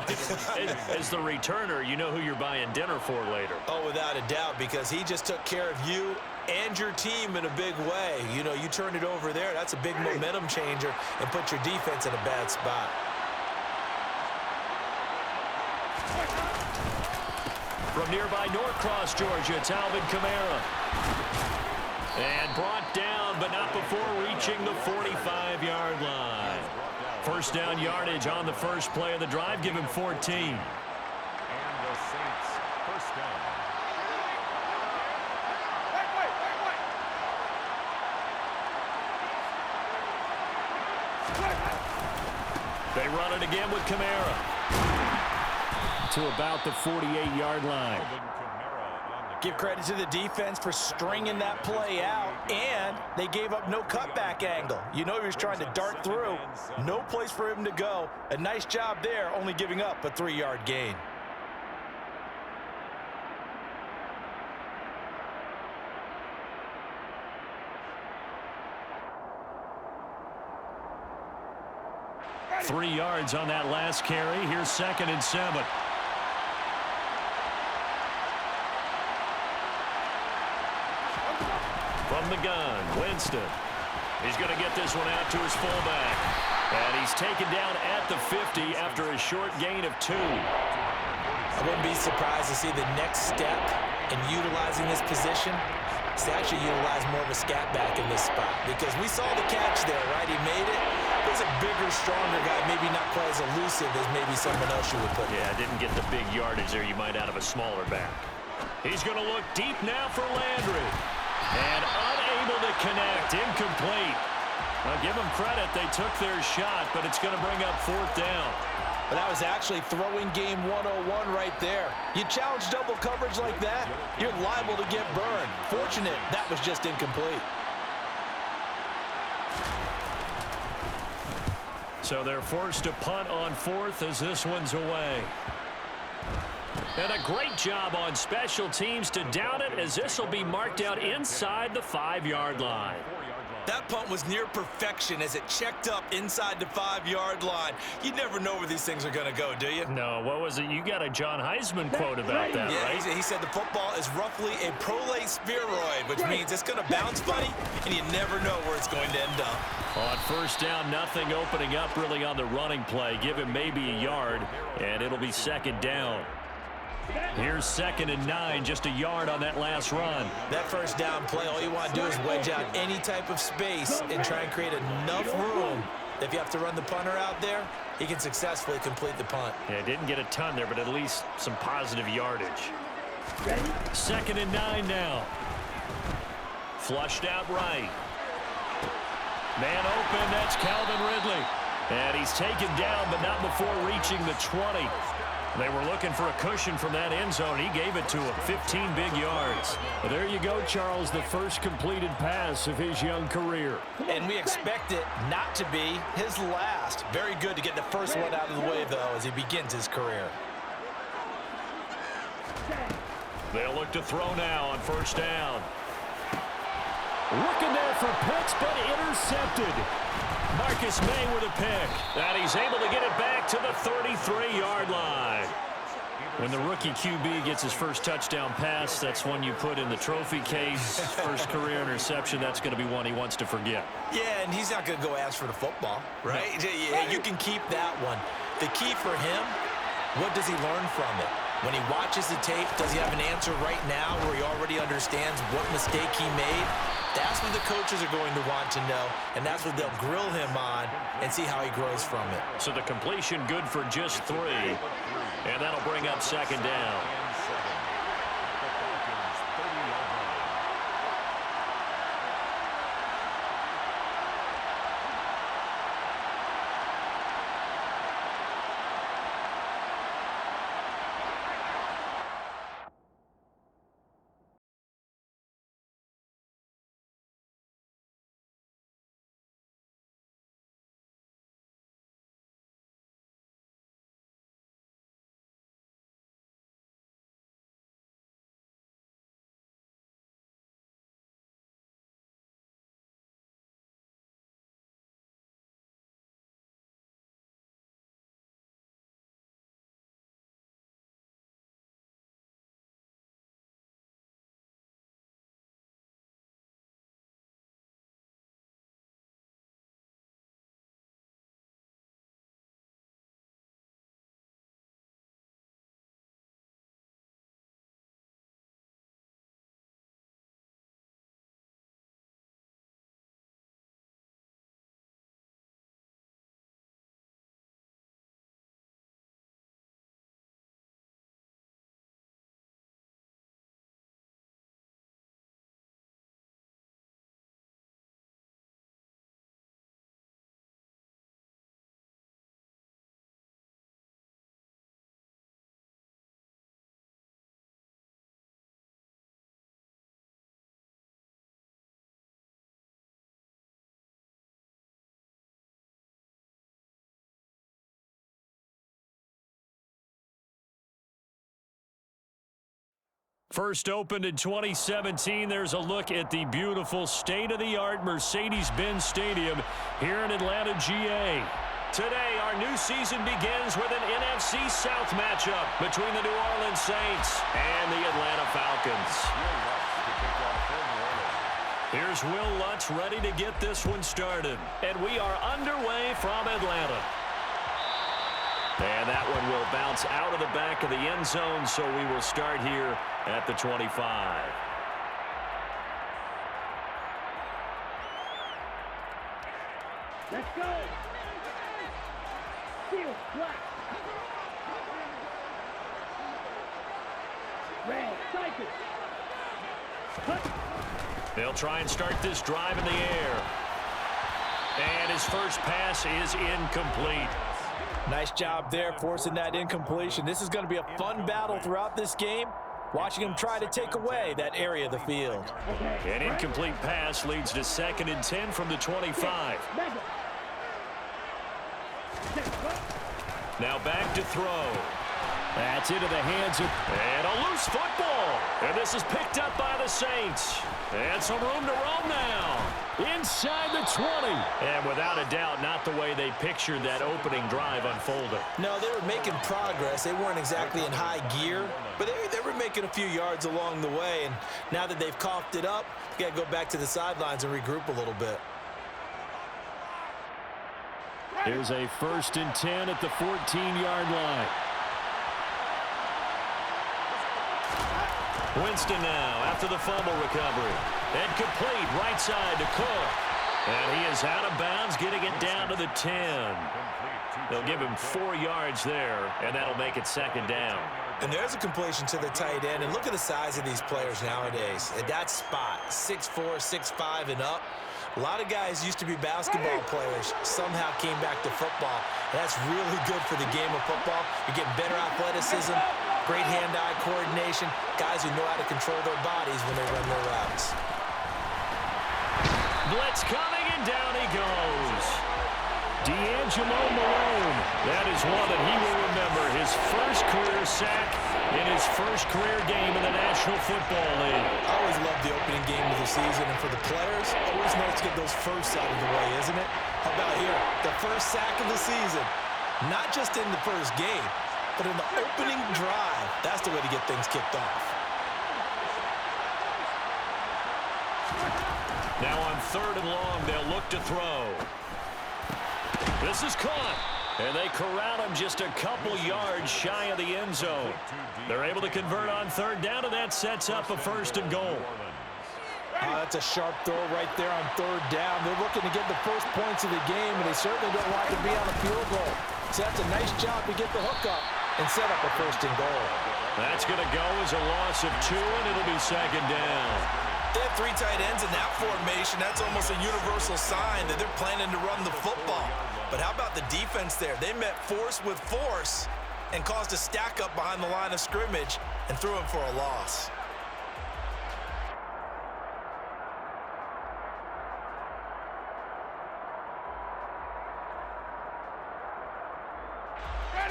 Right. As the returner, you know who you're buying dinner for later. Oh, without a doubt, because he just took care of you and your team in a big way. You know, you turned it over there. That's a big momentum changer and put your defense in a bad spot. From nearby Norcross, Georgia, it's Alvin Kamara. And brought down, but not before reaching the 45-yard line. First down yardage on the first play of the drive. Give him 14. And the Saints first down. They run it again with Kamara to about the 48-yard line. Give credit to the defense for stringing that play out, and they gave up no cutback angle. You know he was trying to dart through. No place for him to go. A nice job there, only giving up a 3-yard gain. Three yards on that last carry. Here's 2nd and 7. From the gun, Winston. He's going to get this one out to his fullback. And he's taken down at the 50 after a short gain of 2. I wouldn't be surprised to see the next step in utilizing this position is to actually utilize more of a scat back in this spot. Because we saw the catch there, right? He made it. He was a bigger, stronger guy, maybe not quite as elusive as maybe someone else you would put. Yeah, didn't get the big yardage there you might out of a smaller back. He's going to look deep now for Landry. And unable to connect, incomplete. Well, give them credit, they took their shot, but it's going to bring up 4th down. But that was actually throwing game 101 right there. You challenge double coverage like that, you're liable to get burned. Fortunate, that was just incomplete. So they're forced to punt on 4th as this one's away. And a great job on special teams to down it, as this will be marked out inside the 5-yard line. That punt was near perfection as it checked up inside the 5-yard line. You never know where these things are going to go, do you? No, what was it? You got a John Heisman quote about that, yeah, right? He said the football is roughly a prolate spheroid, which means it's going to bounce funny, and you never know where it's going to end up. On first down, nothing opening up really on the running play. Give him maybe a yard, and it'll be 2nd down. Here's 2nd and 9, just a yard on that last run. That first down play, all you want to do is wedge out any type of space and try and create enough room. If you have to run the punter out there, he can successfully complete the punt. Yeah, didn't get a ton there, but at least some positive yardage. 2nd and 9 now. Flushed out right. Man open, that's Calvin Ridley. And he's taken down, but not before reaching the 20. They were looking for a cushion from that end zone. He gave it to him, 15 big yards. Well, there you go, Charles, the first completed pass of his young career. And we expect it not to be his last. Very good to get the first one out of the way, though, as he begins his career. They'll look to throw now on first down. Looking there for Pitts, but intercepted. Marcus May with a pick. And he's able to get it back to the 33-yard line. When the rookie QB gets his first touchdown pass, that's one you put in the trophy case. First career interception, that's going to be one he wants to forget. Yeah, and he's not going to go ask for the football, right? No. Yeah, you can keep that one. The key for him, what does he learn from it? When he watches the tape, does he have an answer right now where he already understands what mistake he made? That's what the coaches are going to want to know, and that's what they'll grill him on and see how he grows from it. So the completion good for just 3, and that'll bring up 2nd down. First opened in 2017, there's a look at the beautiful state-of-the-art Mercedes-Benz Stadium here in Atlanta, GA. Today, our new season begins with an NFC South matchup between the New Orleans Saints and the Atlanta Falcons. Here's Will Lutz ready to get this one started. And we are underway from Atlanta. And that one will bounce out of the back of the end zone, so we will start here at the 25. Let's go. Field black. Red, cycle. Cut. They'll try and start this drive in the air. And his first pass is incomplete. Nice job there forcing that incompletion. This is going to be a fun battle throughout this game. Watching him try to take away that area of the field. An incomplete pass leads to 2nd and 10 from the 25. Now back to throw. That's into the hands of... And a loose football. And this is picked up by the Saints. And some room to roam now. Inside the 20. And without a doubt, not the way they pictured that opening drive unfolded. No, they were making progress. They weren't exactly in high gear, but they were making a few yards along the way. And now that they've coughed it up, you got to go back to the sidelines and regroup a little bit. Here's a 1st and 10 at the 14-yard line. Winston now after the fumble recovery. And complete right side to Cook. And he is out of bounds, getting it down to the 10. They'll give him 4 yards there, and that'll make it 2nd down. And there's a completion to the tight end. And look at the size of these players nowadays. At that spot, 6'4", 6'5", and up. A lot of guys used to be basketball players, somehow came back to football. And that's really good for the game of football. You're getting better athleticism, great hand-eye coordination, guys who know how to control their bodies when they run their routes. Blitz coming, and down he goes. D'Angelo Malone. That is one that he will remember. His first career sack in his first career game in the National Football League. I always love the opening game of the season, and for the players, always nice to get those firsts out of the way, isn't it? How about here? The first sack of the season. Not just in the first game, but in the opening drive. That's the way to get things kicked off. Now on 3rd and long, they'll look to throw. This is caught. And they corral him just a couple yards shy of the end zone. They're able to convert on 3rd down, and that sets up a 1st and goal. That's a sharp throw right there on 3rd down. They're looking to get the first points of the game, and they certainly don't want to be on a field goal. So that's a nice job to get the hook up and set up a 1st and goal. That's going to go as a loss of 2, and it'll be 2nd down. They have 3 tight ends in that formation. That's almost a universal sign that they're planning to run the football. But how about the defense there? They met force with force and caused a stack up behind the line of scrimmage and threw him for a loss.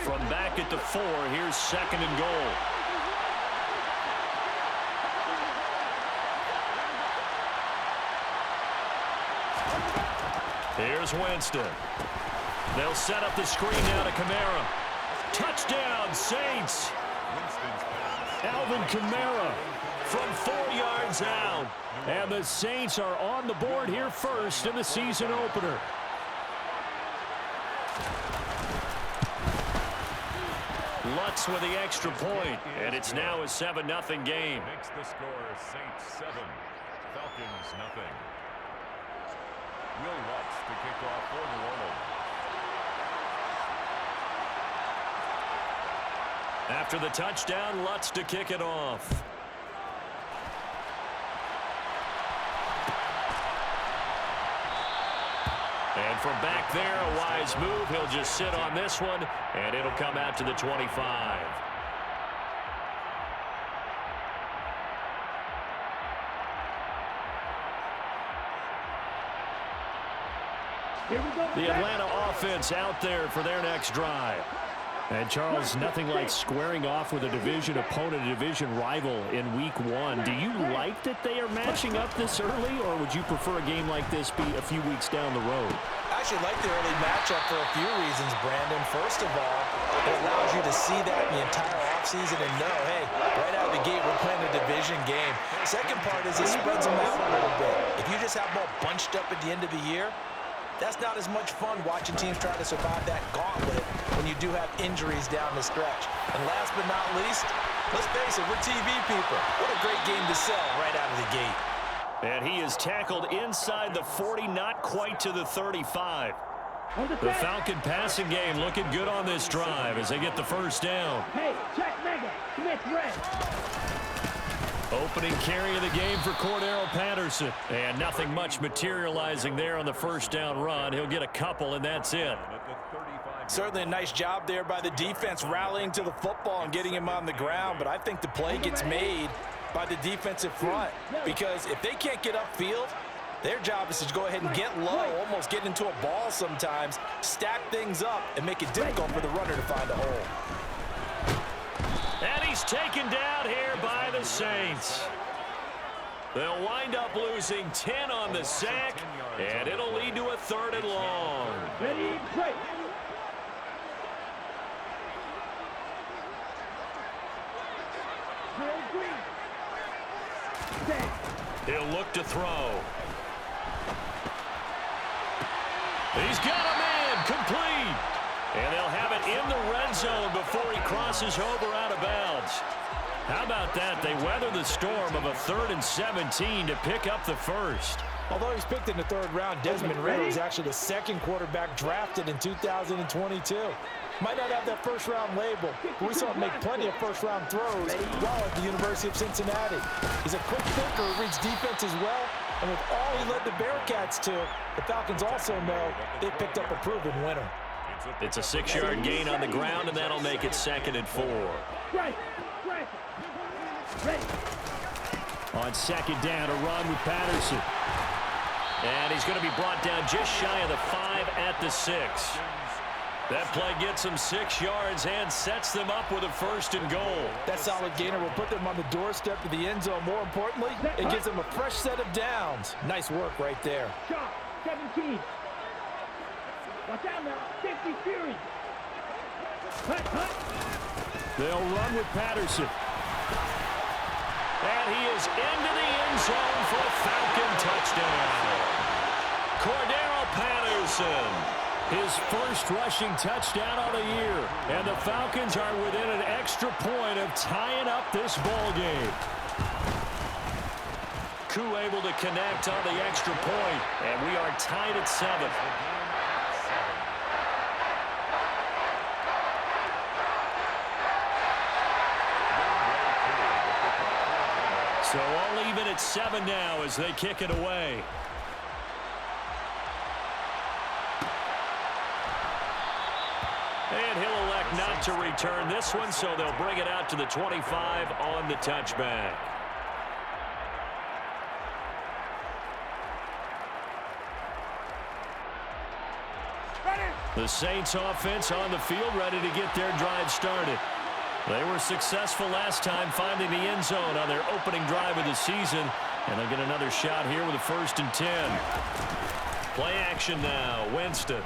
From back at the 4, here's 2nd and goal. Here's Winston. They'll set up the screen now to Kamara. Touchdown, Saints. Alvin Kamara from 4 yards out. And the Saints are on the board here first in the season opener. Lutz with the extra point, and it's now a 7-0 game. Makes the score Saints 7, Falcons 0. Will Lutz to kick off for New Orleans. After the touchdown, Lutz to kick it off. And from back there, a wise move. He'll just sit on this one, and it'll come out to the 25. Here we go. The Atlanta offense out there for their next drive. And Charles, nothing like squaring off with a division opponent, a division rival in week 1. Do you like that they are matching up this early, or would you prefer a game like this be a few weeks down the road? I actually like the early matchup for a few reasons, Brandon. First of all, it allows you to see that in the entire offseason and know, hey, right out of the gate, we're playing a division game. Second part is it spreads them out a little bit. If you just have them all bunched up at the end of the year, that's not as much fun watching teams try to survive that gauntlet when you do have injuries down the stretch. And last but not least, let's face it, we're TV people. What a great game to sell right out of the gate. And he is tackled inside the 40, not quite to the 35. The Falcon passing game looking good on this drive as they get the first down. Hey, check Mega. Smith red. Opening carry of the game for Cordero Patterson. And nothing much materializing there on the first down run. He'll get a couple, and that's it. Certainly a nice job there by the defense rallying to the football and getting him on the ground. But I think the play gets made by the defensive front, because if they can't get upfield, their job is to go ahead and get low, almost get into a ball sometimes, stack things up, and make it difficult for the runner to find a hole. And he's taken down here by the Saints. They'll wind up losing 10 on the sack, and it'll lead to a 3rd and long. Ready, break. He'll look to throw. He's got him in, complete. And they'll have it in the red zone before he crosses over out of bounds. How about that? They weather the storm of a 3rd and 17 to pick up the first. Although he's picked in the 3rd round, Desmond Ridder is actually the 2nd quarterback drafted in 2022. Might not have that first-round label, but we saw him make plenty of first-round throws while at the University of Cincinnati. He's a quick thinker who reads defense as well, and with all he led the Bearcats to, the Falcons also know they picked up a proven winner. It's a 6-yard gain on the ground, and that'll make it 2nd and 4. On 2nd down, a run with Patterson. And he's going to be brought down just shy of the 5 at the 6. That play gets them 6 yards and sets them up with a 1st and goal. That solid gainer will put them on the doorstep of the end zone. More importantly, it gives them a fresh set of downs. Nice work right there. Shot, 17. Watch out now, 50 Fury. Cut. They'll run with Patterson. And he is into the end zone for a Falcon touchdown. Cordero Patterson. His first rushing touchdown of the year. And the Falcons are within an extra point of tying up this ball game. Koo able to connect on the extra point. And we are tied at 7. So all even at 7 now as they kick it away. And he'll elect not to return this one, so they'll bring it out to the 25 on the touchback. The Saints offense on the field, ready to get their drive started. They were successful last time finding the end zone on their opening drive of the season, and they'll get another shot here with a 1st and 10. Play action now, Winston.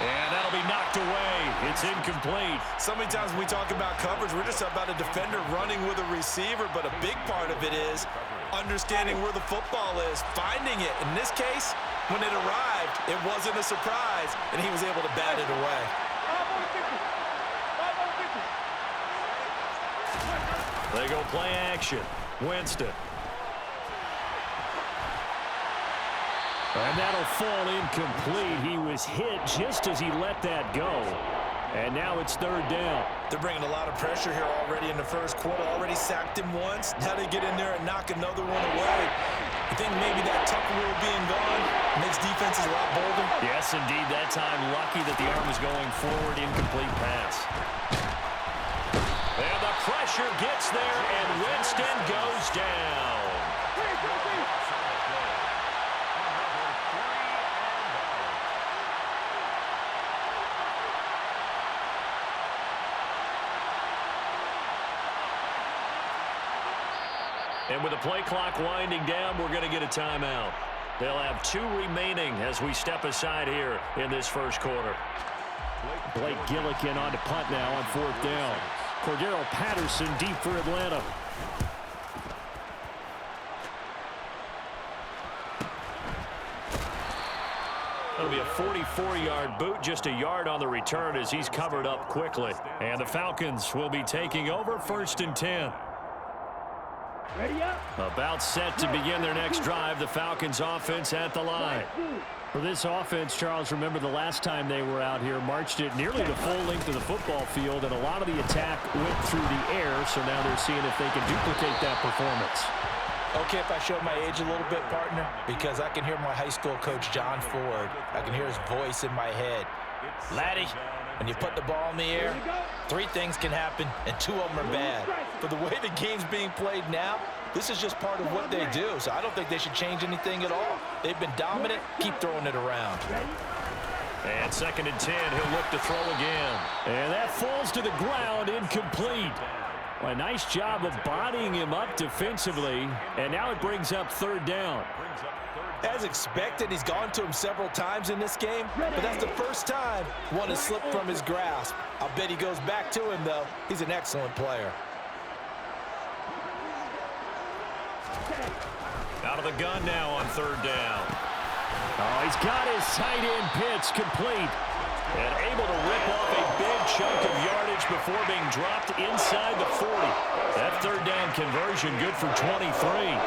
And that'll be knocked away. It's incomplete. So many times when we talk about coverage, we're just about a defender running with a receiver, but a big part of it is understanding where the football is, finding it. In this case, when it arrived, it wasn't a surprise, and he was able to bat it away. They go play action. Winston. And that'll fall incomplete. He was hit just as he let that go. And now it's 3rd down. They're bringing a lot of pressure here already in the first quarter. Already sacked him once. Now they get in there and knock another one away. I think maybe that Tucker rule being gone makes defenses a lot bolder. Yes, indeed. That time lucky that the arm was going forward. Incomplete pass. And the pressure gets there, and Winston goes down. And with the play clock winding down, we're going to get a timeout. They'll have 2 remaining as we step aside here in this first quarter. Blake Gillikin on to punt now on 4th down. Cordero Patterson deep for Atlanta. It'll be a 44-yard boot, just a yard on the return as he's covered up quickly. And the Falcons will be taking over 1st and 10. Ready up. About set to begin their next drive. The Falcons offense at the line. For this offense, Charles, remember the last time they were out here, marched it nearly the full length of the football field, and a lot of the attack went through the air, so now they're seeing if they can duplicate that performance. Okay, if I show my age a little bit, partner, because I can hear my high school coach, John Ford. I can hear his voice in my head. Laddie, when you put the ball in the air, 3 things can happen, and 2 of them are bad. But the way the game's being played now, this is just part of what they do, so I don't think they should change anything at all. They've been dominant. Keep throwing it around. And 2nd and 10, he'll look to throw again. And that falls to the ground, incomplete. Well, a nice job of bodying him up defensively, and now it brings up 3rd down. As expected, he's gone to him several times in this game, but that's the first time one has slipped from his grasp. I'll bet he goes back to him, though. He's an excellent player. Out of the gun now on 3rd down. Oh, he's got his tight end pitch complete. And able to rip off a big chunk of yardage before being dropped inside the 40. That 3rd down conversion good for 23.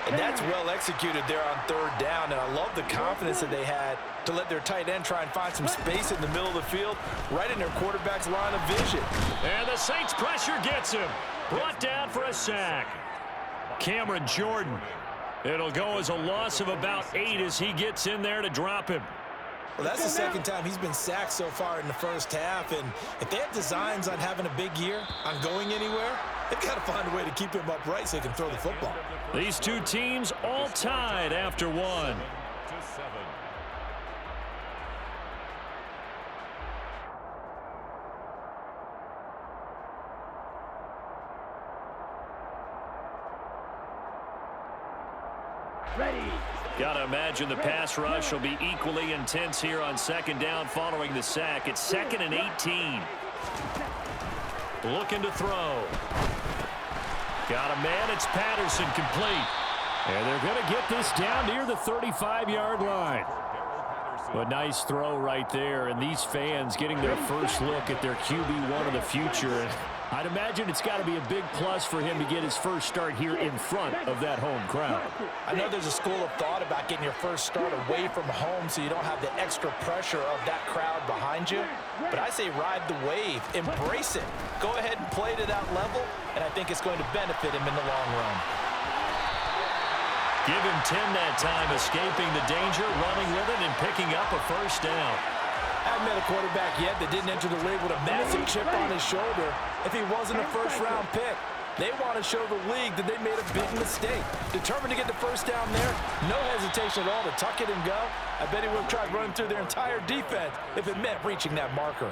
And that's well executed there on 3rd down, and I love the confidence that they had to let their tight end try and find some space in the middle of the field, right in their quarterback's line of vision. And the Saints pressure gets him. Brought down for a sack. Cameron Jordan. It'll go as a loss of about 8 as he gets in there to drop him. Well, that's the 2nd time he's been sacked so far in the first half, and if they have designs on having a big year, on going anywhere, they've got to find a way to keep him upright so he can throw the football. These 2 teams all tied after 1. Ready. Got to imagine the pass rush will be equally intense here on 2nd down following the sack. It's 2nd and 18. Looking to throw. Got a man. It's Patterson, complete. And they're going to get this down near the 35-yard line. A nice throw right there, and these fans getting their first look at their QB1 of the future. I'd imagine it's got to be a big plus for him to get his first start here in front of that home crowd. I know there's a school of thought about getting your first start away from home so you don't have the extra pressure of that crowd behind you. But I say ride the wave. Embrace it. Go ahead and play to that level, and I think it's going to benefit him in the long run. Give him 10 that time, escaping the danger, running with it, and picking up a first down. I haven't met a quarterback yet that didn't enter the league with a massive chip on his shoulder if he wasn't a first-round pick. They want to show the league that they made a big mistake. Determined to get the first down there, no hesitation at all to tuck it and go. I bet he would have tried running through their entire defense if it meant reaching that marker.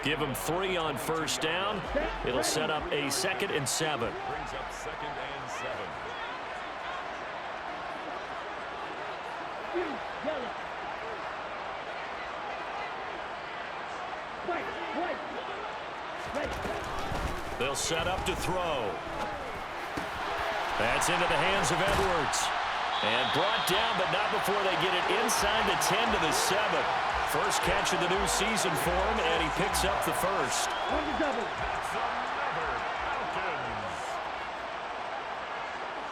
Give him 3 on first down. It'll set up a 2nd and 7. Brings up 2nd and 7. They'll set up to throw. That's into the hands of Edwards. And brought down, but not before they get it inside the 10 to the 7. First catch of the new season for him, and he picks up the first. That's another Falcons.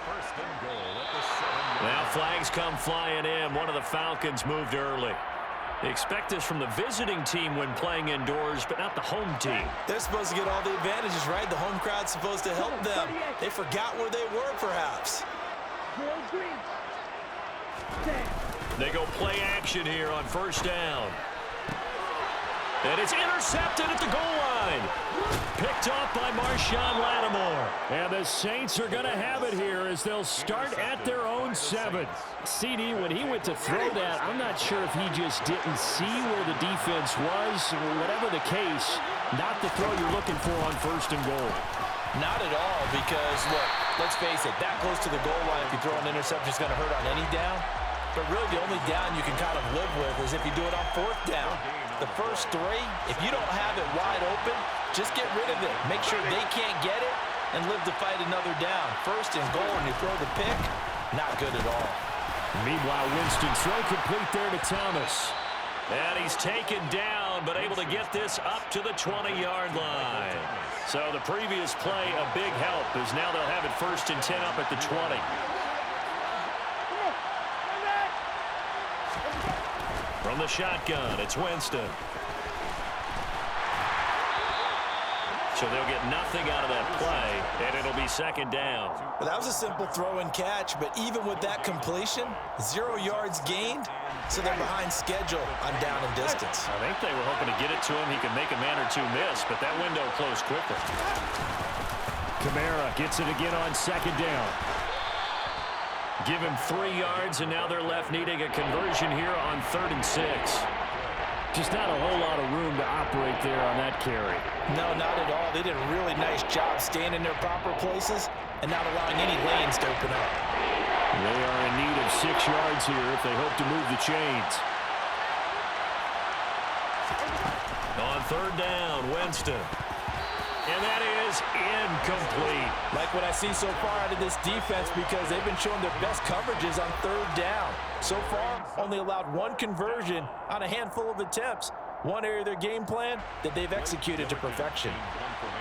First and goal at the 7. Now flags come flying in. One of the Falcons moved early. They expect this from the visiting team when playing indoors, but not the home team. They're supposed to get all the advantages, right? The home crowd's supposed to help them. They forgot where they were, perhaps. They go play action here on first down. And it's intercepted at the goal line. Picked off by Marshawn Lattimore. And the Saints are going to have it here as they'll start at their own 7. CD, when he went to throw that, I'm not sure if he just didn't see where the defense was. Whatever the case, not the throw you're looking for on first and goal. Not at all, because, look, let's face it, that close to the goal line, if you throw an interception, it's going to hurt on any down. But really, the only down you can kind of live with is if you do it on fourth down. The first three, if you don't have it wide open, just get rid of it. Make sure they can't get it and live to fight another down. First and goal, and you throw the pick, not good at all. Meanwhile, Winston throw complete there to Thomas. And he's taken down, but able to get this up to the 20-yard line. So the previous play, a big help, as now they'll have it 1st and 10 up at the 20. From the shotgun, it's Winston. So they'll get nothing out of that play, and it'll be 2nd down. Well, that was a simple throw and catch, but even with that completion, 0 yards gained, so they're behind schedule on down and distance. I think they were hoping to get it to him. He could make a man or two miss, but that window closed quickly. Kamara gets it again on 2nd down. Give him 3 yards, and now they're left needing a conversion here on 3rd and 6. Just not a whole lot of room to operate there on that carry. No, not at all. They did a really nice job staying in their proper places and not allowing any lanes to open up. They are in need of 6 yards here if they hope to move the chains. On 3rd down, Winston. And that is incomplete. Like what I see so far out of this defense, because they've been showing their best coverages on 3rd down. So far, only allowed 1 conversion on a handful of attempts. One area of their game plan that they've executed to perfection.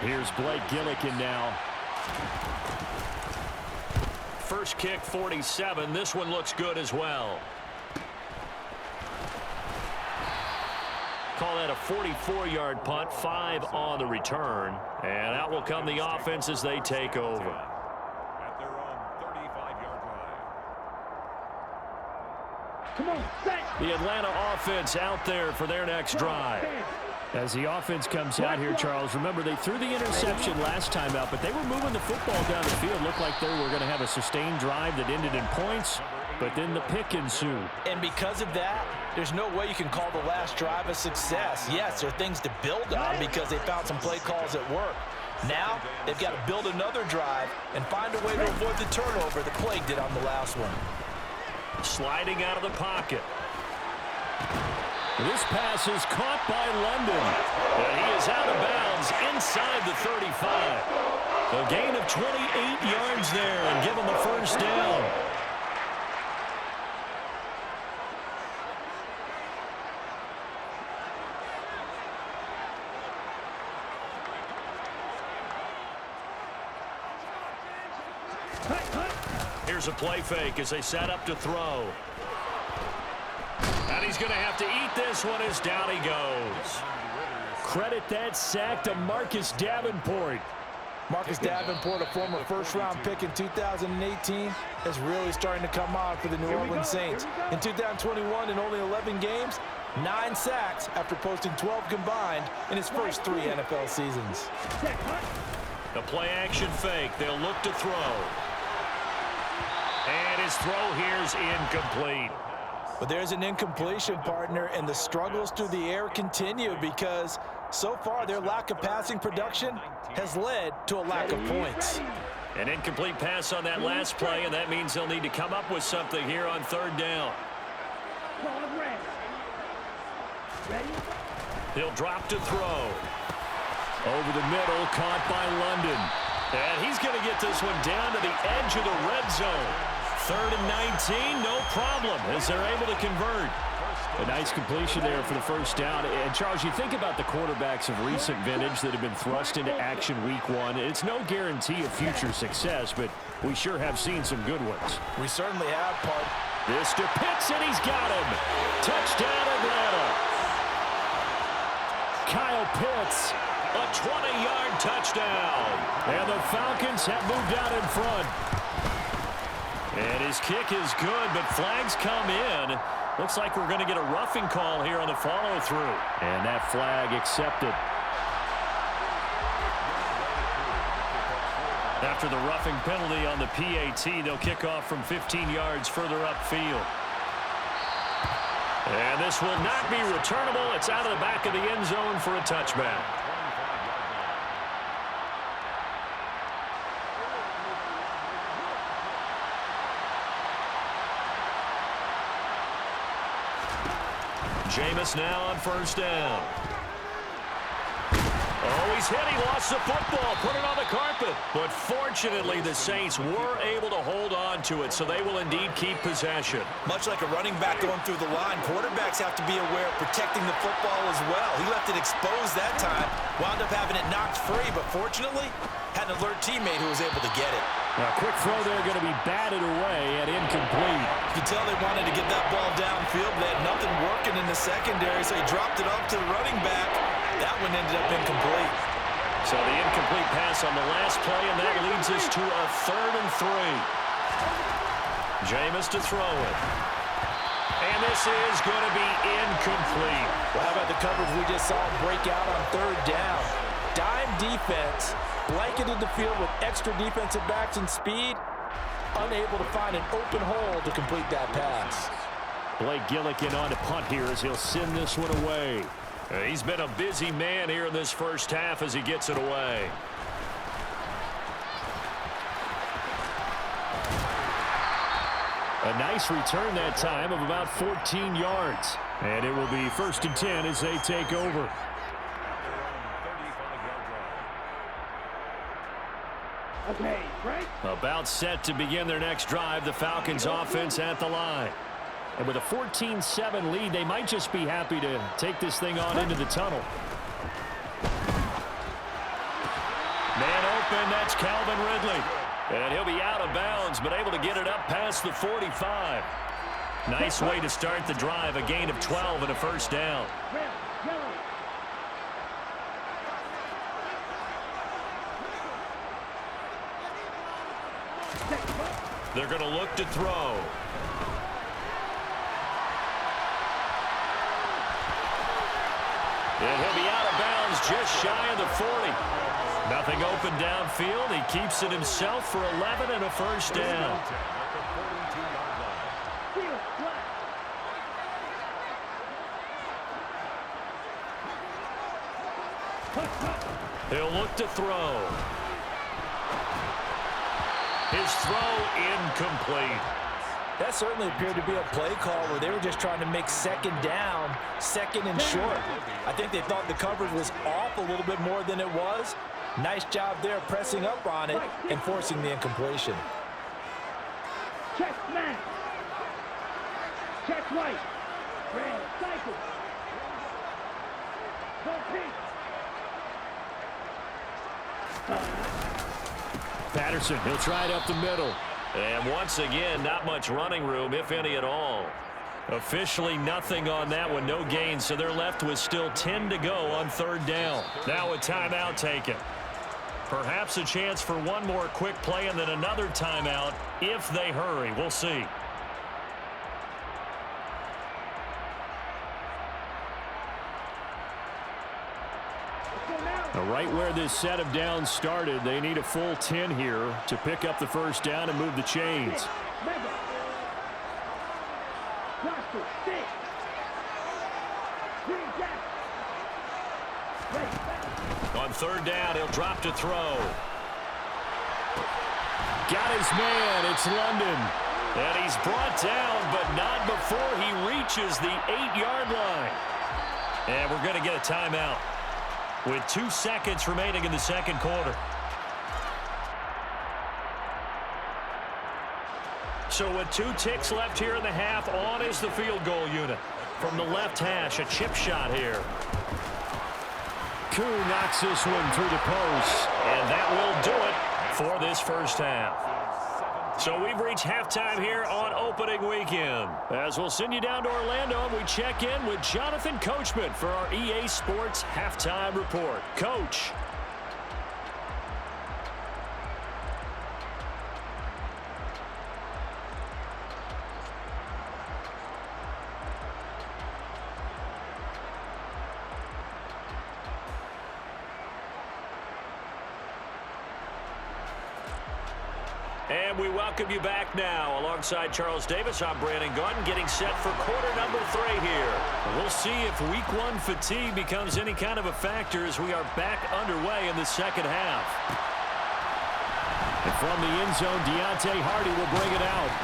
Here's Blake Gillikin now. First kick, 47. This one looks good as well. Call that a 44-yard punt, 5 on the return. And out will come the offense as they take over. At their own 35-yard line. Come on, set. The Atlanta offense out there for their next drive. As the offense comes out here, Charles, remember they threw the interception last time out, but they were moving the football down the field. Looked like they were going to have a sustained drive that ended in points, but then the pick ensued. And because of that, there's no way you can call the last drive a success. Yes, there are things to build on because they found some play calls at work. Now, they've got to build another drive and find a way to avoid the turnover that plagued it on the last one. Sliding out of the pocket. This pass is caught by London. And he is out of bounds inside the 35. A gain of 28 yards there and give him the 1st down. Here's a play fake as they set up to throw. And he's going to have to eat this one as down he goes. Credit that sack to Marcus Davenport. Marcus Davenport, a former first-round pick in 2018, is really starting to come on for the New Orleans Saints. In 2021, in only 11 games, 9 sacks after posting 12 combined in his first 3 NFL seasons. The play-action fake. They'll look to throw. And his throw here's incomplete. But there's an incompletion, partner, and the struggles through the air continue because so far their lack of passing production has led to a lack of points. An incomplete pass on that last play, and that means they'll need to come up with something here on 3rd down. He'll drop to throw. Over the middle, caught by London. And he's going to get this one down to the edge of the red zone. 3rd and 19, no problem, as they're able to convert. A nice completion there for the 1st down. And, Charles, you think about the quarterbacks of recent vintage that have been thrust into action week 1. It's no guarantee of future success, but we sure have seen some good ones. We certainly have, part. This to Pitts, and he's got him. Touchdown, Atlanta. Kyle Pitts. A 20-yard touchdown. And the Falcons have moved out in front. And his kick is good, but flags come in. Looks like we're going to get a roughing call here on the follow-through. And that flag accepted. After the roughing penalty on the PAT, they'll kick off from 15 yards further upfield. And this will not be returnable. It's out of the back of the end zone for a touchback. Jameis now on first down. Oh, he's hit. He lost the football. Put it on the carpet. But fortunately, the Saints were able to hold on to it, so they will indeed keep possession. Much like a running back going through the line, quarterbacks have to be aware of protecting the football as well. He left it exposed that time, wound up having it knocked free, but fortunately, had an alert teammate who was able to get it. A quick throw there going to be batted away and incomplete. You can tell they wanted to get that ball downfield. They had nothing working in the secondary, so he dropped it off to the running back. That one ended up incomplete. So the incomplete pass on the last play, and that leads us to a 3rd and 3. Jameis to throw it. And this is going to be incomplete. Well, how about the coverage we just saw break out on 3rd down? Dime defense, blanketed the field with extra defensive backs and speed, unable to find an open hole to complete that pass. Blake Gillikin on to punt here as he'll send this one away. He's been a busy man here in this first half as he gets it away. A nice return that time of about 14 yards. And it will be 1st and 10 as they take over. Okay, Frank. About set to begin their next drive, the Falcons offense at the line. And with a 14-7 lead, they might just be happy to take this thing on into the tunnel. Man open, that's Calvin Ridley. And he'll be out of bounds, but able to get it up past the 45. Nice way to start the drive, a gain of 12 and a first down. They're going to look to throw. And he'll be out of bounds just shy of the 40. Nothing open downfield. He keeps it himself for 11 and a first down. He'll look to throw. His throw incomplete. That certainly appeared to be a play call where they were just trying to make 2nd down, 2nd and short. I think they thought the coverage was off a little bit more than it was. Nice job there pressing up on it and forcing the incompletion. Check man. Check right. Red cycle. Go pink. Patterson, he'll try it up the middle. And once again, not much running room, if any at all. Officially nothing on that one, no gain, so they're left with still 10 to go on 3rd down. Now a timeout taken. Perhaps a chance for one more quick play and then another timeout if they hurry. We'll see. Right where this set of downs started, they need a full 10 here to pick up the first down and move the chains. On 3rd down, he'll drop to throw. Got his man. It's London. And he's brought down, but not before he reaches the 8-yard line. And we're going to get a timeout with 2 seconds remaining in the 2nd quarter. So with 2 ticks left here in the half, on is the field goal unit. From the left hash, a chip shot here. Koo knocks this one through the post. And that will do it for this first half. So we've reached halftime here on opening weekend. As we'll send you down to Orlando, and we check in with Jonathan Coachman for our EA Sports Halftime Report. Coach. And we welcome you back now. Alongside Charles Davis, I'm Brandon Gordon, getting set for quarter number 3 here. We'll see if week 1 fatigue becomes any kind of a factor as we are back underway in the second half. And from the end zone, Deontay Hardy will bring it out.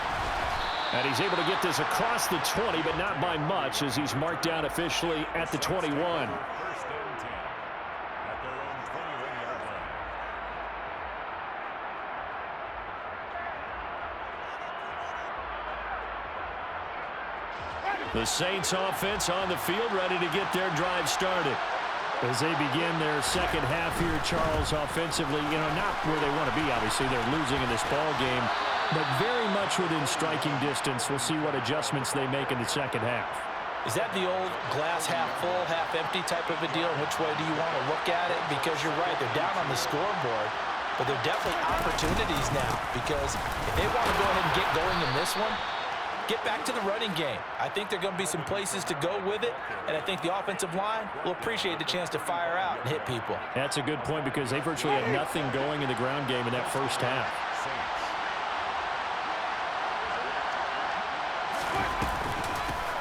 And he's able to get this across the 20, but not by much as he's marked down officially at the 21. First and 10 at their own 21-yard line. The Saints offense on the field, ready to get their drive started. As they begin their second half here, Charles, offensively, not where they want to be. Obviously, they're losing in this ball game, but very much within striking distance. We'll see what adjustments they make in the second half. Is that the old glass half full, half empty type of a deal? Which way do you want to look at it? Because you're right, they're down on the scoreboard, but they're definitely opportunities now because if they want to go ahead and get going in this one, get back to the running game. I think there are going to be some places to go with it, and I think the offensive line will appreciate the chance to fire out and hit people. That's a good point because they virtually had nothing going in the ground game in that first half.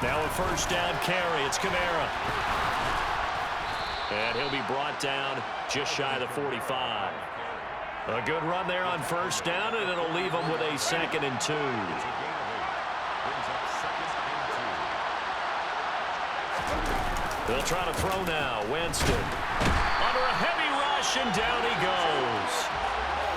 Now a first down carry. It's Kamara. And he'll be brought down just shy of the 45. A good run there on first down, and it'll leave them with a 2nd and 2. They'll try to throw now. Winston under a heavy rush, and down he goes.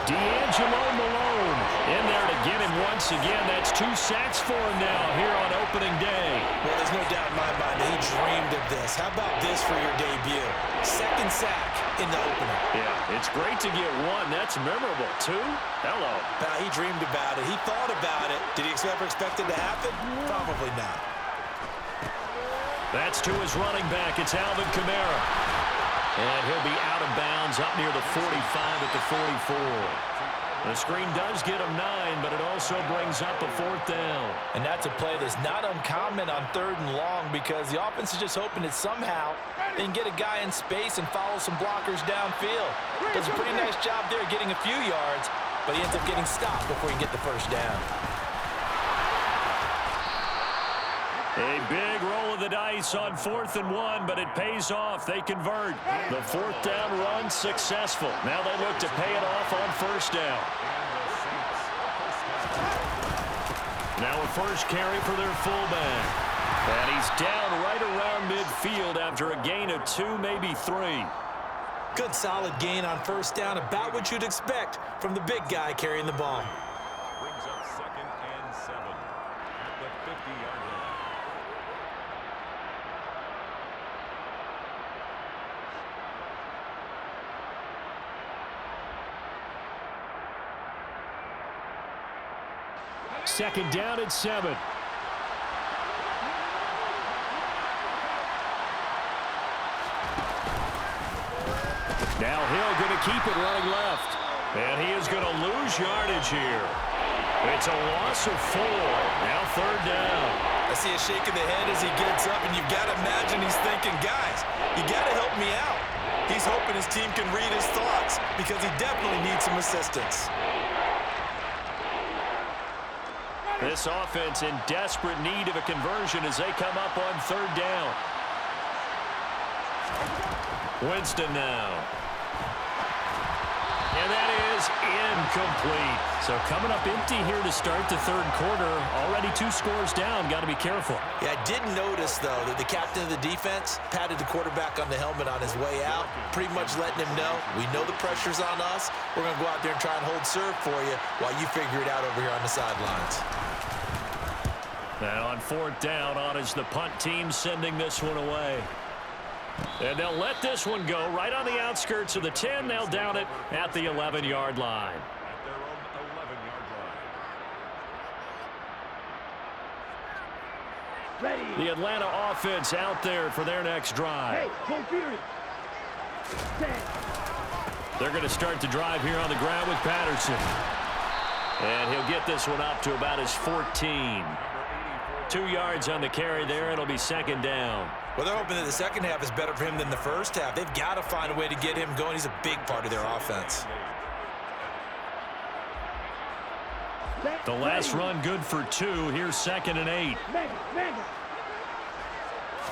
D'Angelo Malone in there to get him once again. That's 2 sacks for him now here on opening day. Well, there's no doubt in my mind that he dreamed of this. How about this for your debut? 2nd sack in the opener. Yeah, it's great to get 1. That's memorable. 2? Hello. Now, he dreamed about it. He thought about it. Did he ever expect it to happen? Probably not. That's to his running back. It's Alvin Kamara. And he'll be out of bounds up near the 45 at the 44. The screen does get him 9, but it also brings up a 4th down. And that's a play that's not uncommon on 3rd and long because the offense is just hoping that somehow they can get a guy in space and follow some blockers downfield. Does a pretty nice job there getting a few yards, but he ends up getting stopped before he can get the first down. A big roll of the dice on 4th and 1, but it pays off. They convert. The 4th down run successful. Now they look to pay it off on first down. Now a first carry for their fullback. And he's down right around midfield after a gain of 2, maybe 3. Good solid gain on first down, about what you'd expect from the big guy carrying the ball. Brings up 2nd and 7 at the 50-yard line. Second down at 7. Now Hill going to keep it running left. And he is going to lose yardage here. It's a loss of 4. Now 3rd down. I see a shake of the head as he gets up, and you've got to imagine he's thinking, guys, you got to help me out. He's hoping his team can read his thoughts because he definitely needs some assistance. This offense in desperate need of a conversion as they come up on 3rd down. Winston now. And that is incomplete. So coming up empty here to start the 3rd quarter. Already 2 scores down. Got to be careful. Yeah, I did notice, though, that the captain of the defense patted the quarterback on the helmet on his way out, pretty much letting him know, we know the pressure's on us. We're going to go out there and try and hold serve for you while you figure it out over here on the sidelines. Now on 4th down, on is the punt team sending this one away. And they'll let this one go right on the outskirts of the 10. They'll down it at the 11-yard line. At their own 11-yard line. Ready. The Atlanta offense out there for their next drive. Hey, full fury. Set. They're going to start the drive here on the ground with Patterson. And he'll get this one up to about his 14. 2 yards on the carry there. It'll be 2nd down. Well, they're hoping that the second half is better for him than the first half. They've got to find a way to get him going. He's a big part of their offense. The last run good for 2. Here's 2nd and 8. Mega.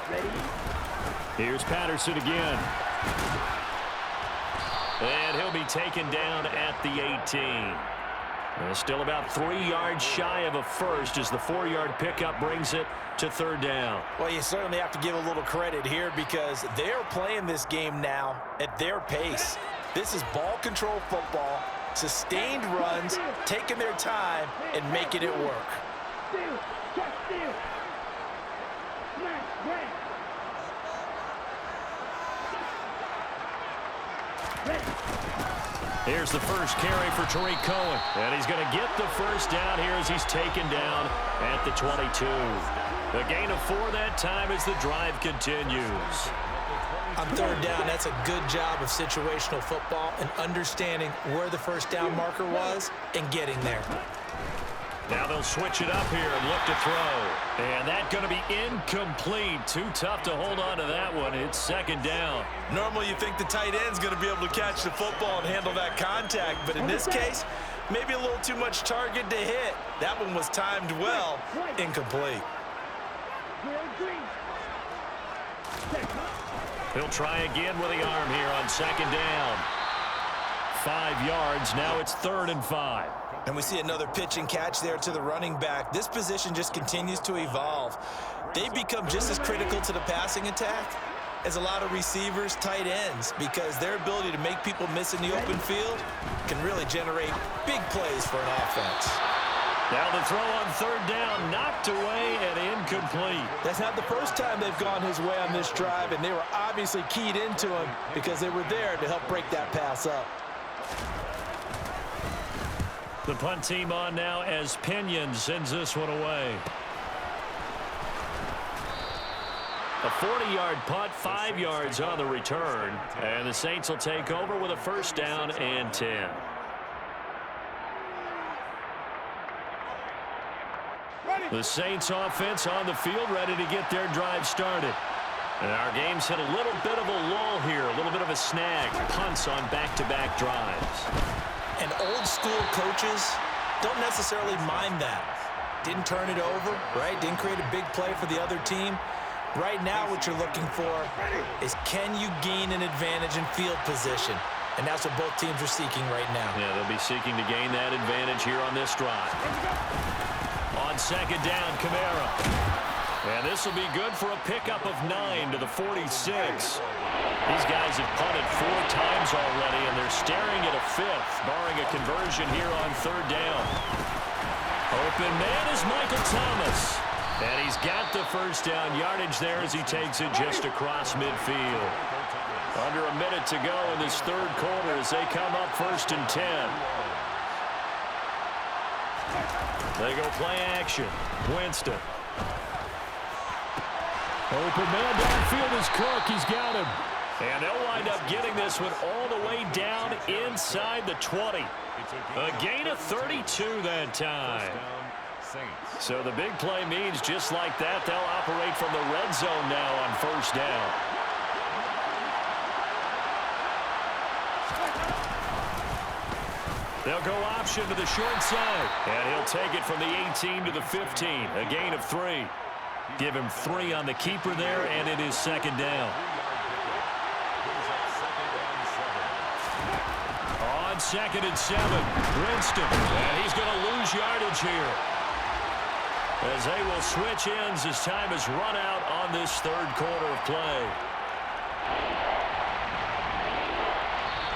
Ready. Here's Patterson again. And he'll be taken down at the 18. Still about 3 yards shy of a first as the 4-yard pickup brings it to third down. Well, you certainly have to give a little credit here because they're playing this game now at their pace. This is ball control football, sustained runs, taking their time, and making it work. Steal. Just steal. Smash. Grab. Ready. Here's the first carry for Tariq Cohen. And he's going to get the first down here as he's taken down at the 22. A gain of 4 that time as the drive continues. On third down, that's a good job of situational football and understanding where the first down marker was and getting there. Now they'll switch it up here and look to throw. And that's going to be incomplete. Too tough to hold on to that one. It's second down. Normally you think the tight end's going to be able to catch the football and handle that contact, but in this case, maybe a little too much target to hit. That one was timed well, incomplete. He'll try again with the arm here on second down. 5 yards. Now it's 3rd and 5. And we see another pitch and catch there to the running back. This position just continues to evolve. They become just as critical to the passing attack as a lot of receivers, tight ends, because their ability to make people miss in the open field can really generate big plays for an offense. Now the throw on third down, knocked away and incomplete. That's not the first time they've gone his way on this drive, and they were obviously keyed into him because they were there to help break that pass up. The punt team on now as Pinion sends this one away. A 40-yard punt, 5 yards on the return. And the Saints will take over with a first down and 10. The Saints offense on the field ready to get their drive started. And our game's hit a little bit of a lull here, a little bit of a snag. Punts on back-to-back drives. And old-school coaches don't necessarily mind that. Didn't turn it over, right? Didn't create a big play for the other team. Right now what you're looking for is can you gain an advantage in field position? And that's what both teams are seeking right now. Yeah, they'll be seeking to gain that advantage here on this drive. On second down, Kamara. And this will be good for a pickup of 9 to the 46. These guys have punted 4 times already, and they're staring at a 5th, barring a conversion here on third down. Open man is Michael Thomas. And he's got the first down yardage there as he takes it just across midfield. Under a minute to go in this third quarter as they come up 1st and 10. They go play action. Winston. Open man downfield is Cook. He's got him. And they'll wind up getting this one all the way down inside the 20. A gain of 32 that time. So the big play means just like that, they'll operate from the red zone now on first down. They'll go option to the short side. And he'll take it from the 18 to the 15. A gain of 3. Give him 3 on the keeper there, and it is second down. On 2nd and 7, Winston. And he's going to lose yardage here, as they will switch ends as time has run out on this third quarter of play.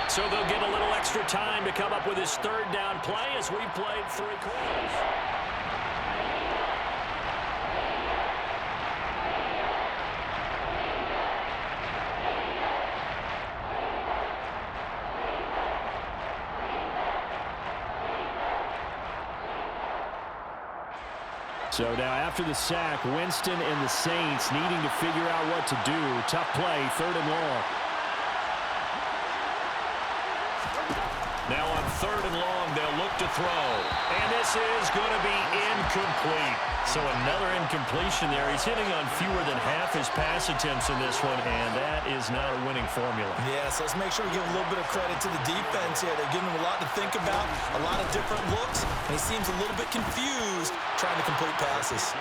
So they'll get a little extra time to come up with his third down play as we played 3 quarters. So now after the sack, Winston and the Saints needing to figure out what to do. Tough play, 3rd and long. Now on 3rd and long, they'll look to throw. And this is going to be incomplete. So another incompletion there. He's hitting on fewer than half his pass attempts in this one, and that is not a winning formula. Yeah, so let's make sure we give a little bit of credit to the defense here. They're giving him a lot to think about, a lot of different looks, and he seems a little bit confused trying to complete passes.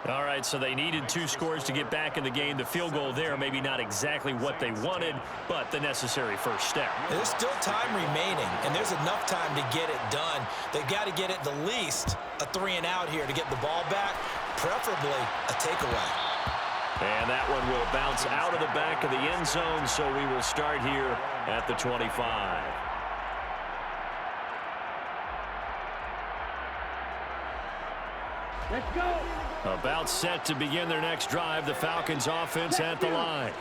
All right, so they needed 2 scores to get back in the game. The field goal there, maybe not exactly what they wanted, but the necessary first step. There's still time remaining, and there's enough time to get it done. They've got to get it the least a 3-and-out here to get the ball back, preferably a takeaway. And that one will bounce out of the back of the end zone, so we will start here at the 25. Let's go. About set to begin their next drive, the Falcons offense at the line.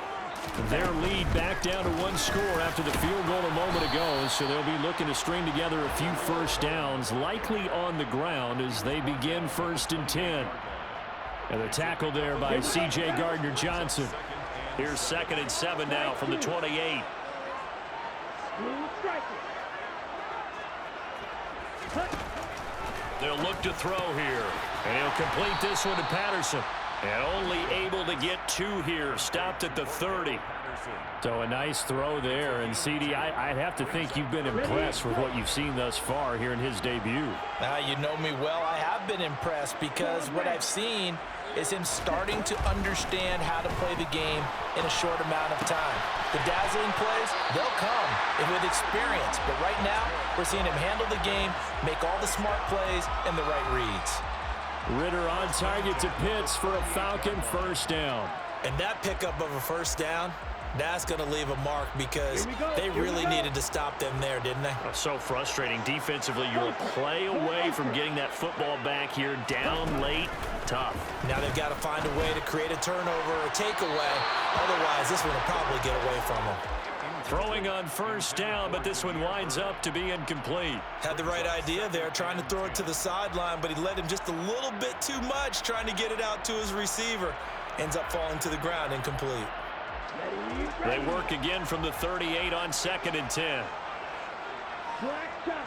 Their lead back down to 1 score after the field goal a moment ago, so they'll be looking to string together a few first downs, likely on the ground as they begin 1st and 10. And the tackle there by C.J. Gardner-Johnson. Here's 2nd and 7 now from the 28. They'll look to throw here. And he'll complete this one to Patterson. And only able to get 2 here. Stopped at the 30. So a nice throw there. And, CD, I'd have to think you've been impressed with what you've seen thus far here in his debut. You know me well. I have been impressed because what I've seen is him starting to understand how to play the game in a short amount of time. The dazzling plays, they'll come with experience. But right now, we're seeing him handle the game, make all the smart plays, and the right reads. Ritter on target to Pitts for a Falcon first down. And that pickup of a first down, that's going to leave a mark because they really needed to stop them there, didn't they? So frustrating. Defensively, you're a play away from getting that football back here. Down late, tough. Now they've got to find a way to create a turnover or a takeaway. Otherwise, this one will probably get away from them. Throwing on first down, but this one winds up to be incomplete. Had the right idea there, trying to throw it to the sideline, but he led him just a little bit too much, trying to get it out to his receiver. Ends up falling to the ground, incomplete. They work again from the 38 on 2nd and 10. Black top.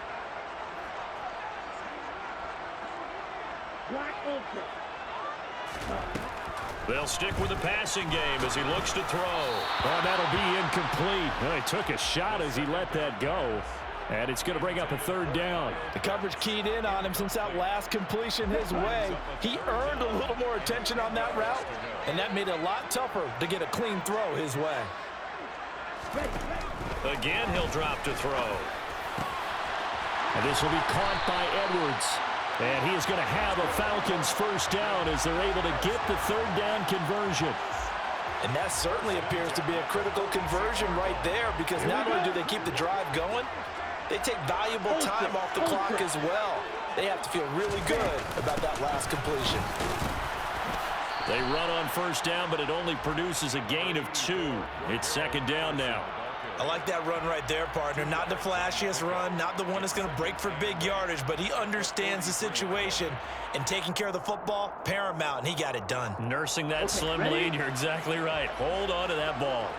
Black ultra. They'll stick with the passing game as he looks to throw. Oh, that'll be incomplete. Well, he took a shot as he let that go. And it's going to bring up a 3rd down. The coverage keyed in on him since that last completion his way. He earned a little more attention on that route, and that made it a lot tougher to get a clean throw his way. Again, he'll drop to throw. And this will be caught by Edwards. And he is going to have a Falcons first down as they're able to get the 3rd down conversion. And that certainly appears to be a critical conversion right there because not only do they keep the drive going, they take valuable time off the clock as well. They have to feel really good about that last completion. They run on first down, but it only produces a gain of 2. It's 2nd down now. I like that run right there, partner. Not the flashiest run, not the one that's going to break for big yardage, but he understands the situation, and taking care of the football, paramount, and he got it done. Nursing that slim lead, you're exactly right. Hold on to that ball.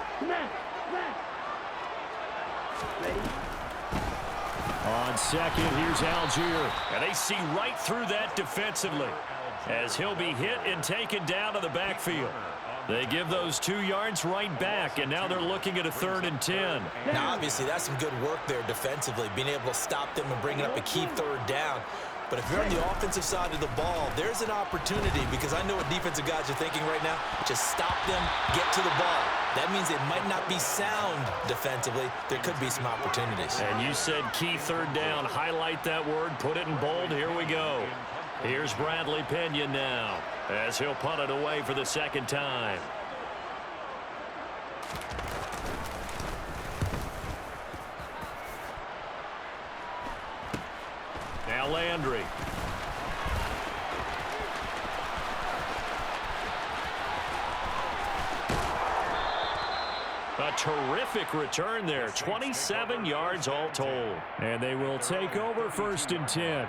On 2nd, here's Algier. And they see right through that defensively as he'll be hit and taken down to the backfield. They give those 2 yards right back, and now they're looking at a 3rd and 10. Now, obviously, that's some good work there defensively, being able to stop them and bringing up a key 3rd down. But if you're on the offensive side of the ball, there's an opportunity because I know what defensive guys are thinking right now. Just stop them, get to the ball. That means it might not be sound defensively. There could be some opportunities. And you said key 3rd down. Highlight that word. Put it in bold. Here we go. Here's Bradley Pinion now as he'll punt it away for the 2nd time. Now Landry. A terrific return there. 27 yards all told. And they will take over 1st and 10.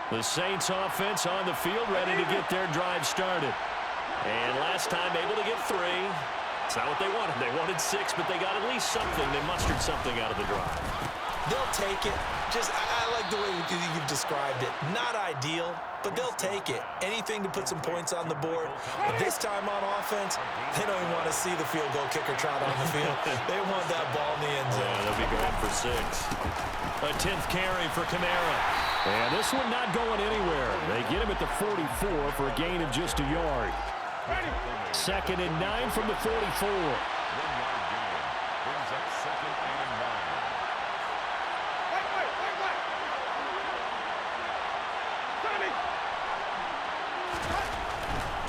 The Saints offense on the field, ready to get their drive started. And last time able to get 3. It's not what they wanted. They wanted 6, but they got at least something. They mustered something out of the drive. They'll take it. I like the way you've described it. Not ideal, but they'll take it. Anything to put some points on the board. But this time on offense, they don't even want to see the field goal kicker trot on the field. They want that ball in the end zone. Yeah, they'll be going for 6. A 10th carry for Kamara. And this one not going anywhere. They get him at the 44 for a gain of just a yard. 2nd and 9 from the 44. 1 yard gain. Brings up 2nd and 9.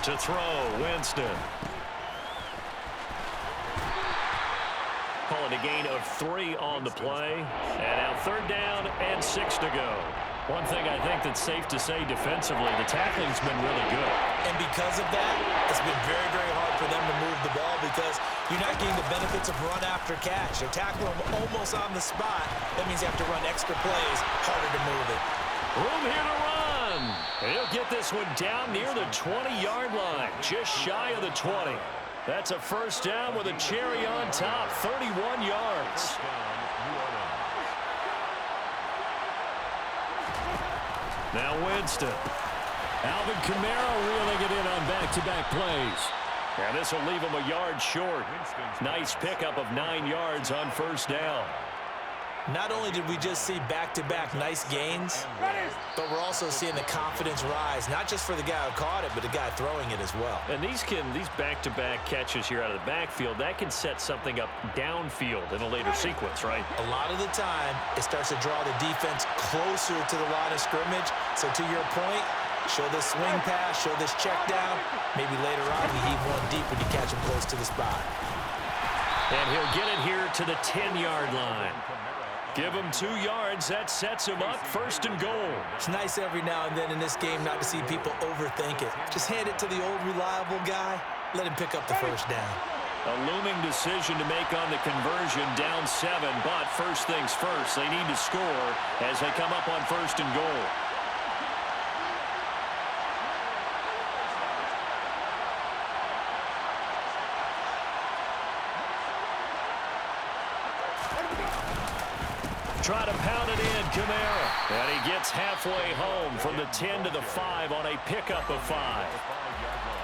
To throw, Winston. Calling a gain of 3 on the play. And now 3rd down and 6 to go. One thing I think that's safe to say defensively, the tackling's been really good. And because of that, it's been very, very hard for them to move the ball because you're not getting the benefits of run after catch. They're tackling them almost on the spot. That means you have to run extra plays, harder to move it. Room here to run. He'll get this one down near the 20-yard line, just shy of the 20. That's a 1st down with a cherry on top, 31 yards. Now Winston. Alvin Kamara reeling it in on back-to-back plays. And this will leave him a yard short. Nice pickup of 9 yards on 1st down. Not only did we just see back-to-back nice gains, but we're also seeing the confidence rise, not just for the guy who caught it, but the guy throwing it as well. And these back-to-back catches here out of the backfield, that can set something up downfield in a later sequence, right? A lot of the time, it starts to draw the defense closer to the line of scrimmage. So to your point, show this swing pass, show this check down. Maybe later on you heave one deep when you catch him close to the spot. And he'll get it here to the 10-yard line. Give him 2 yards. That sets him up 1st and goal. It's nice every now and then in this game not to see people overthink it. Just hand it to the old reliable guy. Let him pick up the 1st down. A looming decision to make on the conversion, down 7. But first things first, they need to score as they come up on 1st and goal. Try to pound it in, Kamara. And he gets halfway home from the 10 to the 5 on a pickup of 5.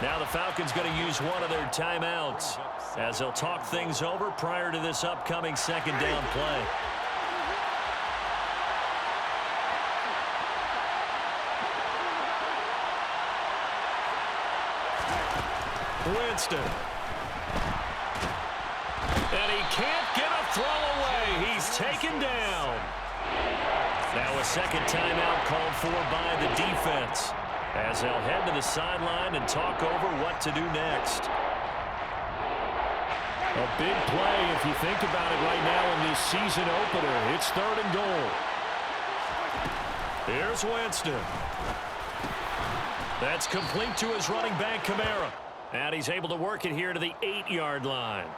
Now the Falcons going to use one of their timeouts as they'll talk things over prior to this upcoming 2nd down play. Winston. And he can't get a throw away. He's taken down. Now a 2nd timeout called for by the defense as they'll head to the sideline and talk over what to do next. A big play if you think about it right now in this season opener. It's 3rd and goal. Here's Winston. That's complete to his running back, Kamara. And he's able to work it here to the 8-yard line.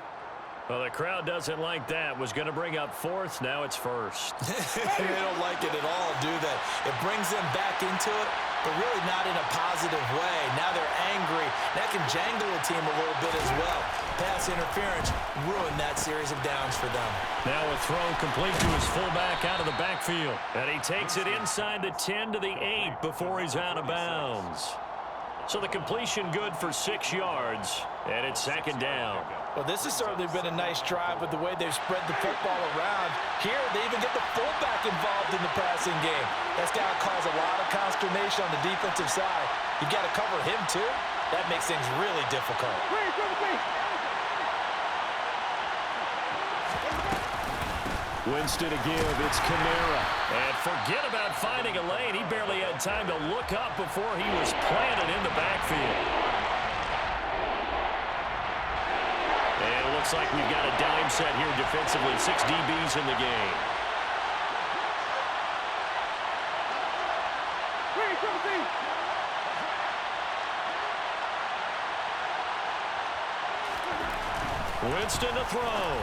Well, the crowd doesn't like that. Was going to bring up 4th. Now it's 1st. They don't like it at all, do they? It brings them back into it, but really not in a positive way. Now they're angry. That can jangle a team a little bit as well. Pass interference ruined that series of downs for them. Now a throw complete to his fullback out of the backfield. And he takes it inside the 10 to the 8 before he's out of bounds. So the completion good for 6 yards, and it's 2nd down. Well, this has certainly been a nice drive with the way they've spread the football around. Here, they even get the fullback involved in the passing game. That's got to cause a lot of consternation on the defensive side. You've got to cover him, too. That makes things really difficult. Winston to give. It's Kamara. And forget about finding a lane. He barely had time to look up before he was planted in the backfield. And it looks like we've got a dime set here defensively. 6 DBs in the game. Winston to throw.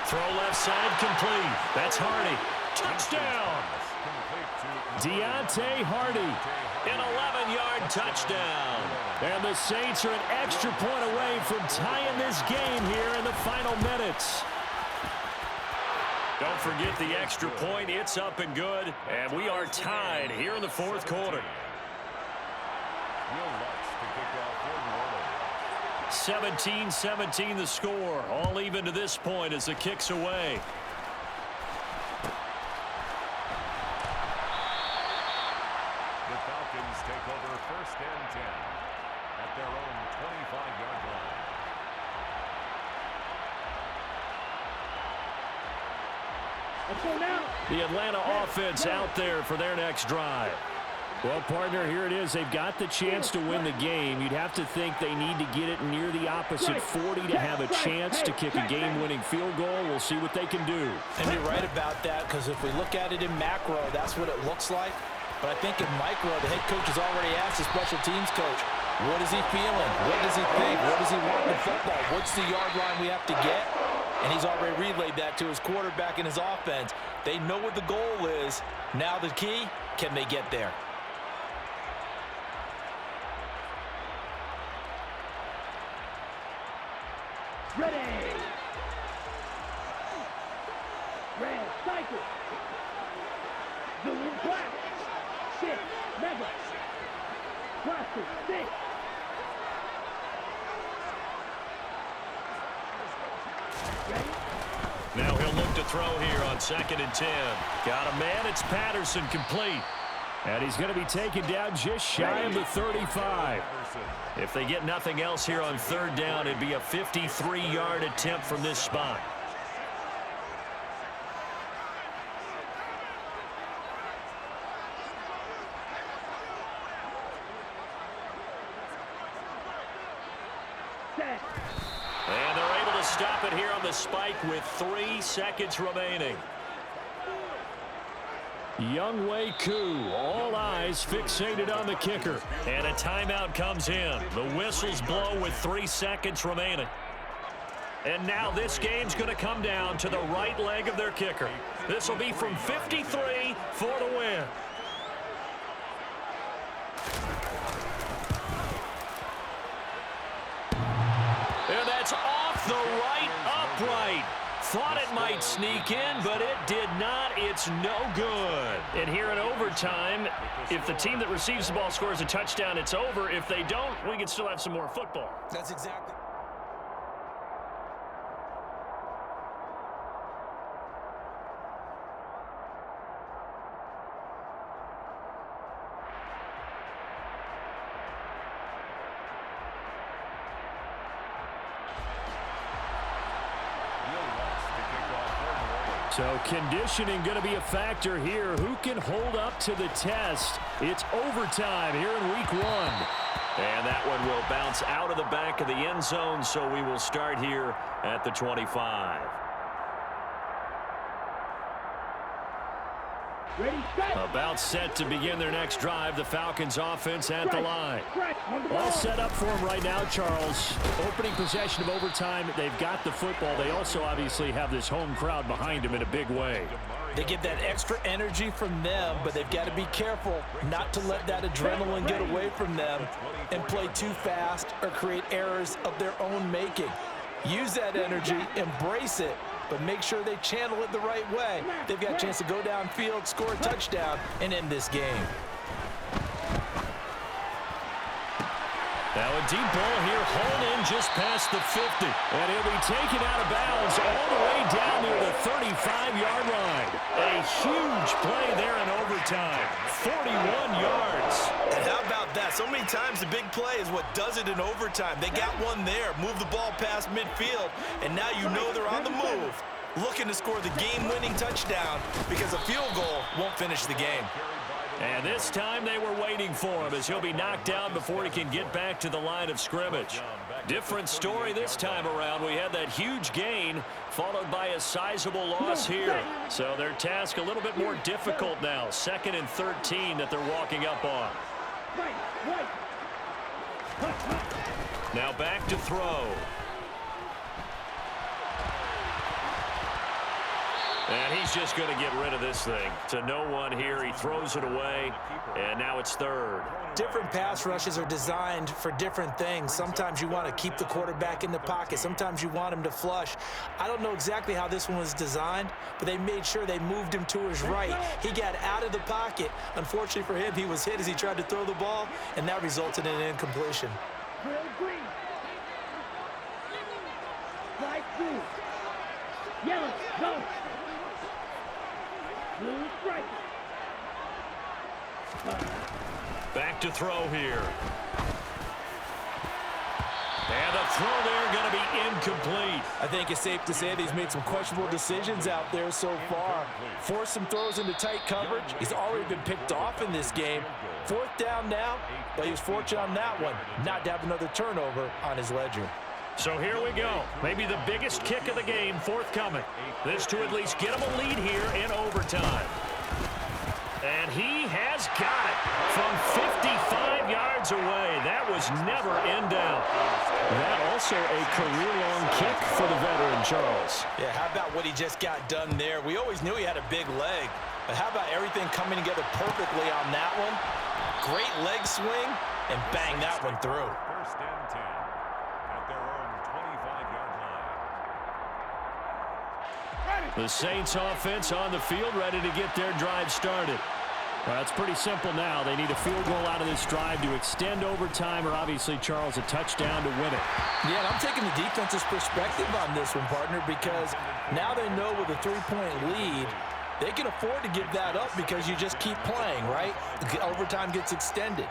Throw left side complete. That's Hardy. Touchdown. Deontay Hardy. An 11-yard touchdown. And the Saints are an extra point away from tying this game here in the final minutes. Don't forget the extra point. It's up and good. And we are tied here in the 4th quarter. 17-17 the score. All even to this point as the kick's away. Falcons take over 1st and 10 at their own 25-yard line. Let's go now. The Atlanta offense out there for their next drive. Well, partner, here it is. They've got the chance to win the game. You'd have to think they need to get it near the opposite 40 to have a chance to kick a game-winning field goal. We'll see what they can do. And you're right about that, because if we look at it in macro, that's what it looks like. But I think in micro, the head coach has already asked the special teams coach, what is he feeling? What does he think? What does he want in the football? What's the yard line we have to get? And he's already relayed that to his quarterback and his offense. They know what the goal is. Now the key, can they get there? Ready. Red cycle. Zoom black. 6. Mega. Cluster 6. Now he'll look to throw here on 2nd and 10. Got a man. It's Patterson, complete. And he's going to be taken down just shy of the 35. If they get nothing else here on 3rd down, it'd be a 53-yard attempt from this spot. And they're able to stop it here on the spike with 3 seconds remaining. Younghoe Koo, all eyes fixated on the kicker. And a timeout comes in. The whistles blow with 3 seconds remaining. And now this game's going to come down to the right leg of their kicker. This will be from 53 for the win. And that's off the right upright. Thought it might sneak in, but it did not. It's no good. And here in overtime, if the team that receives the ball scores a touchdown, it's over. If they don't, we can still have some more football. That's exactly. So conditioning going to be a factor here. Who can hold up to the test? It's overtime here in week 1. And that one will bounce out of the back of the end zone, so we will start here at the 25. Ready, set. About set to begin their next drive. The Falcons offense at the line. All set up for them right now, Charles. Opening possession of overtime. They've got the football. They also obviously have this home crowd behind them in a big way. They get that extra energy from them, but they've got to be careful not to let that adrenaline get away from them and play too fast or create errors of their own making. Use that energy, embrace it, but make sure they channel it the right way. They've got a chance to go downfield, score a touchdown, and end this game. Now a deep ball here, hauled in just past the 50. And he'll be taken out of bounds all the way down near the 35-yard line. A huge play there in overtime. 41 yards. And how about that? So many times the big play is what does it in overtime. They got one there, move the ball past midfield, and now you know they're on the move, looking to score the game-winning touchdown because a field goal won't finish the game. And this time they were waiting for him as he'll be knocked down before he can get back to the line of scrimmage. Different story this time around. We had that huge gain followed by a sizable loss here. So their task a little bit more difficult now. 2nd and 13 that they're walking up on. Now back to throw. And he's just going to get rid of this thing. To no one here. He throws it away, and now it's 3rd. Different pass rushes are designed for different things. Sometimes you want to keep the quarterback in the pocket. Sometimes you want him to flush. I don't know exactly how this one was designed, but they made sure they moved him to his right. He got out of the pocket. Unfortunately for him, he was hit as he tried to throw the ball, and that resulted in an incompletion. Green. White blue. Yellow, go. Blue strike. Back to throw here. And the throw there going to be incomplete. I think it's safe to say that he's made some questionable decisions out there so far. Forced some throws into tight coverage. He's already been picked off in this game. 4th down now, but he was fortunate on that one not to have another turnover on his ledger. So here we go. Maybe the biggest kick of the game forthcoming. This to at least get him a lead here in overtime. And he has got it from 55 yards away. That was never in doubt. That also a career-long kick for the veteran, Charles. Yeah, how about what he just got done there? We always knew he had a big leg, but how about everything coming together perfectly on that one? Great leg swing, and bang that one through. First and 10 at their own 25-yard line. The Saints offense on the field, ready to get their drive started. Well, it's pretty simple now. They need a field goal out of this drive to extend overtime, or obviously, Charles, a touchdown to win it. Yeah, and I'm taking the defense's perspective on this one, partner, because now they know with a 3-point lead, they can afford to give that up because you just keep playing, right? Overtime gets extended.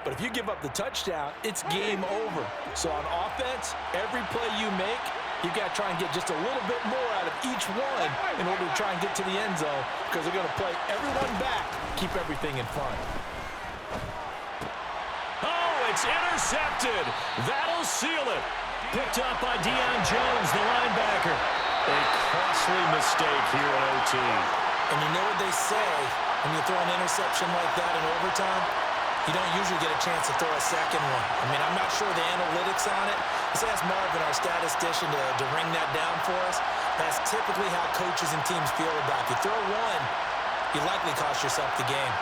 But if you give up the touchdown, it's game over. So on offense, every play you make, you got to try and get just a little bit more out of each one in order to try and get to the end zone, because they're going to play everyone back, keep everything in front. Oh, it's intercepted. That'll seal it. Picked up by Deion Jones, the linebacker. A costly mistake here in OT. And you know what they say, when you throw an interception like that in overtime, you don't usually get a chance to throw a second one. I mean, I'm not sure the analytics on it. Let's ask Marvin, our statistician, to ring that down for us. That's typically how coaches and teams feel about it. You throw one, you likely cost yourself the game.